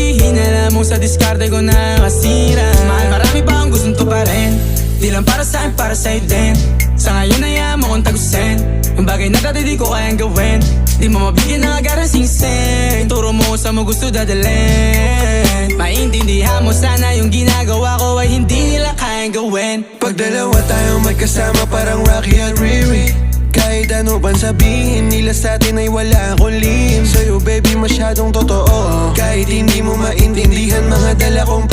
sabihin, alam mo sa diskarte ko nakasira. Mahal, marami pa akong gustong tuparin, di lang para sa'kin, para sa'yo din. Sa ngayon ayaw mo kong tagusin ang bagay na dati di ko kayang gawin. Di mo mabigyan ng agarang singsing, turo mo sa mo gusto dadalhin. Maintindihan mo sana yung ginagawa ko ay hindi nila kayang gawin. Pag dalawa tayong magkasama parang Rocky at Riri, kahit ano bang sabihin nila sa'tin ay wala akong lihim. Sa'yo baby masyadong totoo, kahit hindi mo maintindihan mga dala kong